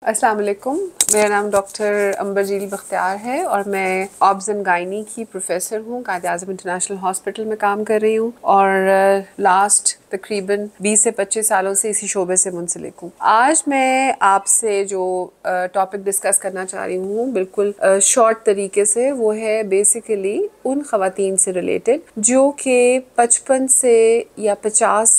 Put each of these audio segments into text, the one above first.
अस्सलाम वालेकुम। मेरा नाम डॉक्टर अंबरजील बख्तियार है और मैं ऑब्स एंड गायनी की प्रोफेसर हूँ। कायद आज़म इंटरनेशनल हॉस्पिटल में काम कर रही हूँ और लास्ट तकरीबन 20 से 25 सालों से इसी शोबे से मुंसलिक हूँ। आज मैं आपसे जो टॉपिक डिस्कस करना चाह रही हूँ बिल्कुल शॉर्ट तरीके से, वो है बेसिकली उन ख़वातीन से रिलेटेड जो कि 55 से या 50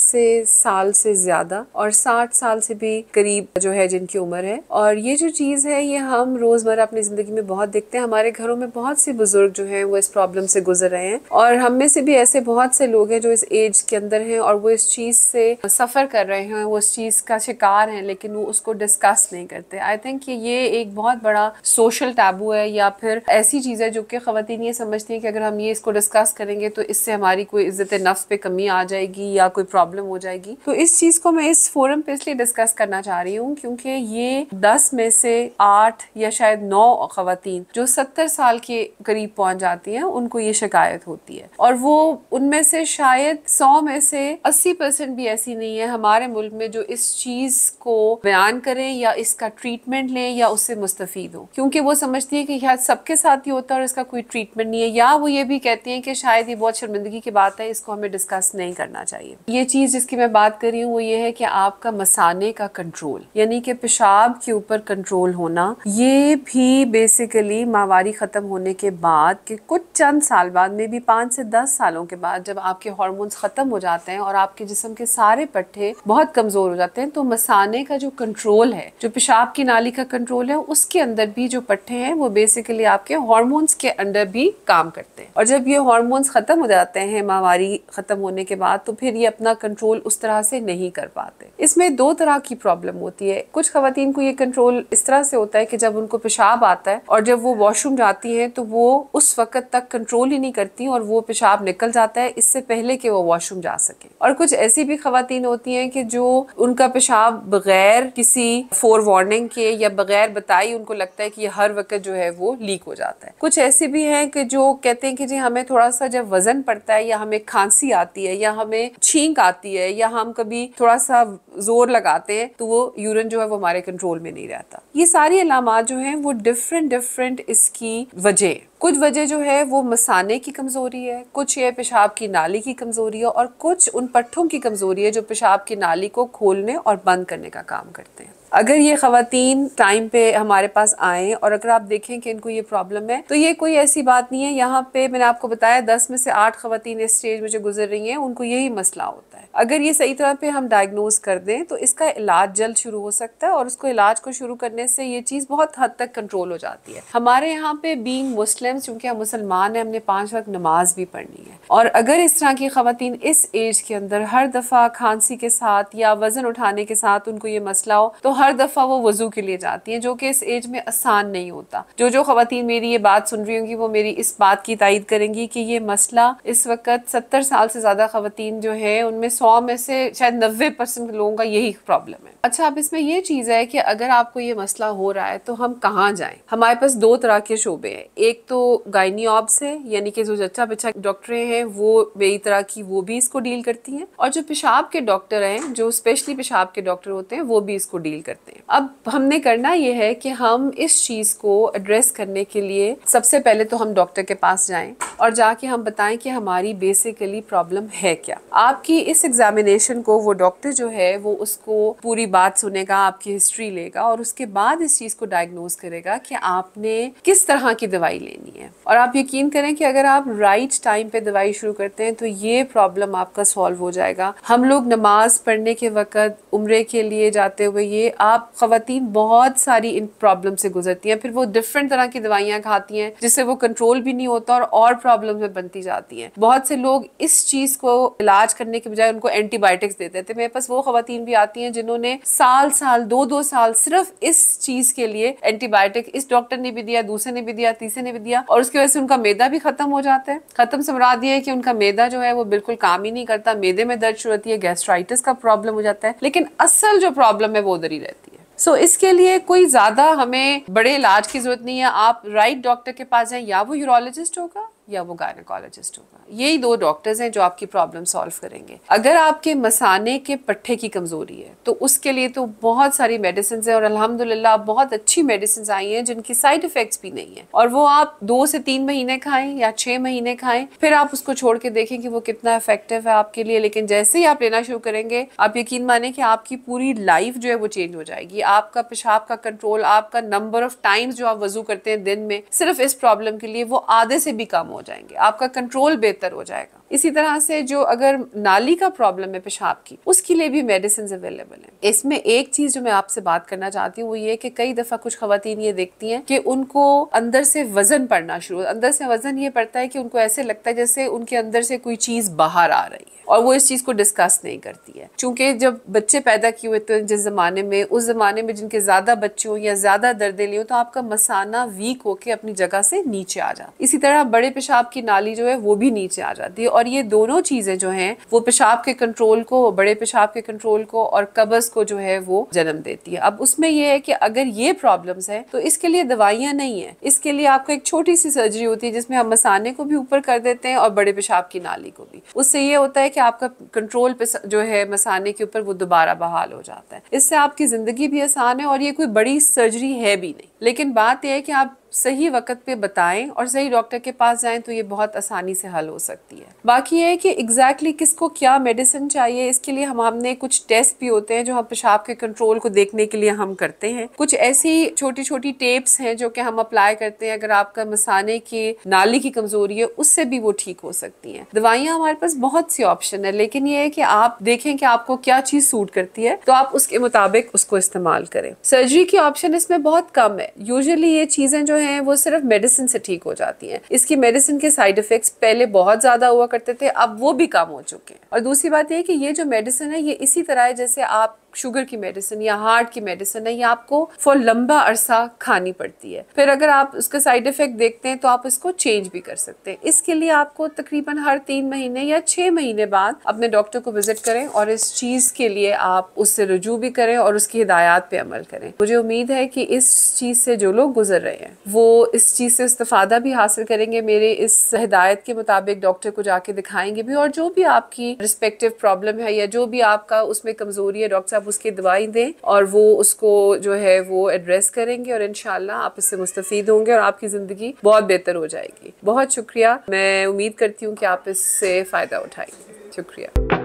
साल से ज़्यादा और 60 साल से भी करीब जो है जिनकी उम्र है। और ये जो चीज़ है ये हम रोज़मर्रा अपनी ज़िंदगी में बहुत देखते हैं। हमारे घरों में बहुत से बुज़ुर्ग जो हैं वो इस प्रॉब्लम से गुजर रहे हैं और हम में से भी ऐसे बहुत से लोग हैं जो इस एज के अंदर हैं और वो इस चीज़ से सफ़र कर रहे हैं, वो इस चीज़ का शिकार हैं, लेकिन वो उसको डिस्कस नहीं करते। आई थिंक कि ये एक बहुत बड़ा सोशल टैबू है या फिर ऐसी चीज़ है जो कि ख़वातीन ये समझती हैं कि अगर हम ये इसको डिस्कस करेंगे तो इससे हमारी कोई इज़्ज़त नफ्स पे कमी आ जाएगी या कोई प्रॉब्लम हो जाएगी। तो इस चीज़ को मैं इस फोरम पे इसलिए डिस्कस करना चाह रही हूँ क्योंकि ये 10 में से 8 या शायद 9 ख़वातीन जो 70 साल के करीब पहुंच जाती हैं उनको ये शिकायत होती है और वो उनमें से शायद 100 में से 80% भी ऐसी नहीं है हमारे मुल्क में जो इस चीज़ को बयान करें या इसका ट्रीटमेंट लें या उससे मुस्तफ़ीद हो, क्योंकि वो समझती है कि शायद सबके साथ ही होता है और इसका कोई ट्रीटमेंट नहीं है, या वो ये भी कहती हैं कि शायद ये बहुत शर्मिंदगी की बात है, इसको हमें डिस्कस नहीं करना चाहिए। ये चीज़ जिसकी मैं बात कर रही हूँ वो ये है कि आपका मसाने का कंट्रोल यानी कि पेशाब के ऊपर कंट्रोल होना, ये भी बेसिकली माहवारी ख़त्म होने के बाद के कुछ चंद साल बाद में भी 5 से 10 सालों के बाद जब आपके हार्मोन्स ख़त्म हो जाते हैं और आपके जिस्म के सारे पट्टे बहुत कमज़ोर हो जाते हैं, तो मसाने का जो कंट्रोल है, जो पेशाब की नाली का कंट्रोल है, उसके अंदर भी जो पट्टे हैं वो बेसिकली आपके हार्मोन्स के अंडर भी काम करते हैं। और जब ये हार्मोन्स ख़त्म हो जाते हैं माहवारी ख़त्म होने के बाद, तो फिर ये अपना कंट्रोल उस तरह से नहीं कर पाते। इसमें 2 तरह की प्रॉब्लम होती है। कुछ ख़वातीन को ये कंट्रोल इस तरह से होता है कि जब उनको पेशाब आता है और जब वो वॉशरूम जाती हैं तो वो उस वक्त तक कंट्रोल ही नहीं करती और वो पेशाब निकल जाता है इससे पहले कि वो वॉशरूम जा सके। और कुछ ऐसी भी ख़वातीन होती हैं कि जो उनका पेशाब बगैर किसी फोर वार्निंग के या बगैर बताई उनको लगता है कि ये हर वक्त जो है वो लीक हो जाता है। कुछ ऐसी भी हैं कि जो कहते हैं कि जी हमें थोड़ा सा जब वजन पड़ता है या हमें खांसी आती है या हमें छींक आती है या हम कभी थोड़ा सा जोर लगाते हैं तो वो यूरिन जो है वो हमारे कंट्रोल में नहीं रहता। ये सारी अलामात जो हैं वो डिफरेंट इसकी वजह, कुछ वजह जो है वो मसाने की कमज़ोरी है, कुछ ये पेशाब की नाली की कमज़ोरी है और कुछ उन पट्टों की कमज़ोरी है जो पेशाब की नाली को खोलने और बंद करने का काम करते हैं। अगर ये ख़वातीन टाइम पे हमारे पास आएँ और अगर आप देखें कि इनको ये प्रॉब्लम है, तो ये कोई ऐसी बात नहीं है। यहाँ पे मैंने आपको बताया 10 में से 8 ख़वातीन इस स्टेज में जो गुजर रही हैं उनको यही मसला होता है। अगर ये सही तरह पे हम डायग्नोज कर दें तो इसका इलाज जल्द शुरू हो सकता है और उसको इलाज को शुरू करने से ये चीज़ बहुत हद तक कंट्रोल हो जाती है। हमारे यहाँ पे बीइंग मुस्लिम, चूँकि हम मुसलमान हैं, हमने 5 वक्त नमाज भी पढ़नी है और अगर इस तरह की ख़वातीन इस एज के अंदर हर दफ़ा खांसी के साथ या वज़न उठाने के साथ उनको ये मसला हो तो हर दफ़ा वो वज़ू के लिए जाती हैं, जो कि इस एज में आसान नहीं होता। जो ख़वातीन मेरी ये बात सुन रही होंगी वो मेरी इस बात की तायद करेंगी कि ये मसला इस वक्त 70 साल से ज़्यादा ख़वातीन जो है उनमें 100 में से शायद 90% लोगों का यही प्रॉब्लम है। अच्छा, अब इसमें ये चीज़ है कि अगर आपको ये मसला हो रहा है तो हम कहाँ जाएं? हमारे पास 2 तरह के शोबे हैं। एक तो गायनी ऑब्स है, यानी कि जो जच्चा बच्चा डॉक्टर हैं वो मेरी तरह की वो भी इसको डील करती हैं, और जो पेशाब के डॉक्टर हैं, जो स्पेशली पेशाब के डॉक्टर होते हैं, वो भी इसको डील करते हैं। अब हमने करना ये है कि हम इस चीज़ को एड्रेस करने के लिए सबसे पहले तो हम डॉक्टर के पास जाएं और जाके हम बताएं कि हमारी बेसिकली प्रॉब्लम है क्या। आपकी इस एग्जामिनेशन को वो डॉक्टर जो है वो उसको पूरी बात सुनेगा, आपकी हिस्ट्री लेगा और उसके बाद इस चीज़ को डायग्नोज करेगा कि आपने किस तरह की दवाई लेनी है। और आप यकीन करें कि अगर आप राइट टाइम पे दवाई शुरू करते हैं तो ये प्रॉब्लम आपका सॉल्व हो जाएगा। हम लोग नमाज पढ़ने के वक़्त, उम्रे के लिए जाते हुए, ये आप ख़वातीन बहुत सारी इन प्रॉब्लम से गुजरती हैं, फिर वो डिफरेंट तरह की दवाइयाँ खाती हैं जिससे वो कंट्रोल भी नहीं होता और प्रॉब्लम में बनती जाती हैं। बहुत से लोग इस चीज़ को इलाज करने के बजाय उनको एंटीबायोटिक्स देते थे। मेरे पास वो ख़वातीन भी आती हैं जिन्होंने साल 2-2 साल सिर्फ इस चीज़ के लिए एंटीबायोटिक इस डॉक्टर ने भी दिया, दूसरे ने भी दिया, तीसरे ने भी दिया, और उसकी वजह से उनका मैदा भी खत्म हो जाता है। खत्म से मुराद ये है कि उनका मैदा जो है वो बिल्कुल काम ही नहीं करता, मैदे में दर्द शुरू होती है, गैस्ट्राइटिस का प्रॉब्लम हो जाता है, लेकिन असल जो प्रॉब्लम है वो उधर ही रहती है। इसके लिए कोई ज़्यादा हमें बड़े इलाज की ज़रूरत नहीं है। आप राइट डॉक्टर के पास जाएं, या वो यूरोलॉजिस्ट होगा या वो गायनेकोलॉजिस्ट होगा। यही दो डॉक्टर्स हैं जो आपकी प्रॉब्लम सॉल्व करेंगे। अगर आपके मसाने के पट्टे की कमजोरी है तो उसके लिए तो बहुत सारी मेडिसिन है, और अल्हम्दुलिल्लाह बहुत अच्छी मेडिसिन आई हैं जिनकी साइड इफेक्ट्स भी नहीं है, और वो आप 2 से 3 महीने खाएं या 6 महीने खाएं, फिर आप उसको छोड़ के देखें कि वो कितना इफेक्टिव है आपके लिए। लेकिन जैसे ही आप लेना शुरू करेंगे, आप यकीन माने कि आपकी पूरी लाइफ जो है वो चेंज हो जाएगी। आपका पेशाब का कंट्रोल, आपका नंबर ऑफ टाइम्स जो आप वजू करते हैं दिन में सिर्फ इस प्रॉब्लम के लिए, वो आधे से भी कम हो जाएंगे। आपका कंट्रोल बेहतर हो जाएगा। इसी तरह से जो अगर नाली का प्रॉब्लम है पेशाब की, उसके लिए भी मेडिसिन अवेलेबल है। इसमें एक चीज जो मैं आपसे बात करना चाहती हूँ वो ये कि कई दफा कुछ खवातीन ये देखती हैं कि उनको अंदर से वजन पड़ना शुरू, अंदर से वजन ये पड़ता है कि उनको ऐसे लगता है जैसे उनके अंदर से कोई चीज बाहर आ रही है, और वो इस चीज को डिस्कस नहीं करती है। चूंकि जब बच्चे पैदा किए हुए थे जिस जमाने में, उस जमाने में जिनके ज्यादा बच्चे हो या ज्यादा दर्दे लिए हो, तो आपका मसाना वीक होके अपनी जगह से नीचे आ जाता है। इसी तरह बड़े पेशाब की नाली जो है वो भी नीचे आ जाती है, और ये दोनों चीजें जो हैं वो पेशाब के कंट्रोल को, बड़े पेशाब के कंट्रोल को और कब्ज को जो है वो जन्म देती है। अब उसमें ये है कि अगर ये प्रॉब्लम्स है तो इसके लिए दवाइयां नहीं है, इसके लिए आपको एक छोटी सी सर्जरी होती है जिसमें हम मसाने को भी ऊपर कर देते हैं और बड़े पेशाब की नाली को भी। उससे ये होता है कि आपका कंट्रोल पे जो है मसाने के ऊपर वो दोबारा बहाल हो जाता है। इससे आपकी जिंदगी भी आसान है, और ये कोई बड़ी सर्जरी है भी नहीं। लेकिन बात यह है कि आप सही वक्त पे बताएं और सही डॉक्टर के पास जाएं तो ये बहुत आसानी से हल हो सकती है। बाकी ये है कि एग्जैक्टली किसको क्या मेडिसिन चाहिए, इसके लिए हमने कुछ टेस्ट भी होते हैं जो हम पेशाब के कंट्रोल को देखने के लिए हम करते हैं। कुछ ऐसी छोटी छोटी टेप्स हैं जो कि हम अप्लाई करते हैं। अगर आपका मसाने की नाली की कमजोरी है उससे भी वो ठीक हो सकती हैं। दवाइयाँ हमारे पास बहुत सी ऑप्शन है, लेकिन ये है कि आप देखें कि आपको क्या चीज सूट करती है तो आप उसके मुताबिक उसको इस्तेमाल करें। सर्जरी की ऑप्शन इसमें बहुत कम है। यूजुअली ये चीजें जो हैं वो सिर्फ मेडिसिन से ठीक हो जाती हैं। इसकी मेडिसिन के साइड इफेक्ट्स पहले बहुत ज्यादा हुआ करते थे, अब वो भी कम हो चुके हैं। और दूसरी बात ये है कि ये जो मेडिसिन है ये इसी तरह है जैसे आप शुगर की मेडिसिन या हार्ट की मेडिसिन है, ये आपको फॉर लंबा अरसा खानी पड़ती है। फिर अगर आप उसका साइड इफेक्ट देखते हैं तो आप इसको चेंज भी कर सकते हैं। इसके लिए आपको तकरीबन हर 3 महीने या 6 महीने बाद अपने डॉक्टर को विजिट करें और इस चीज के लिए आप उससे रुजू भी करें और उसकी हिदायत पे अमल करें। मुझे उम्मीद है कि इस चीज से जो लोग गुजर रहे हैं वो इस चीज से इस्तेफादा भी हासिल करेंगे, मेरे इस हिदायत के मुताबिक डॉक्टर को जाके दिखाएंगे भी, और जो भी आपकी रिस्पेक्टिव प्रॉब्लम है या जो भी आपका उसमें कमजोरी है डॉक्टर साहब उसकी दवाई दें और वो उसको जो है वो एड्रेस करेंगे, और इंशाल्लाह आप इससे मुस्तफीद होंगे और आपकी जिंदगी बहुत बेहतर हो जाएगी। बहुत शुक्रिया। मैं उम्मीद करती हूँ कि आप इससे फायदा उठाएंगे। शुक्रिया।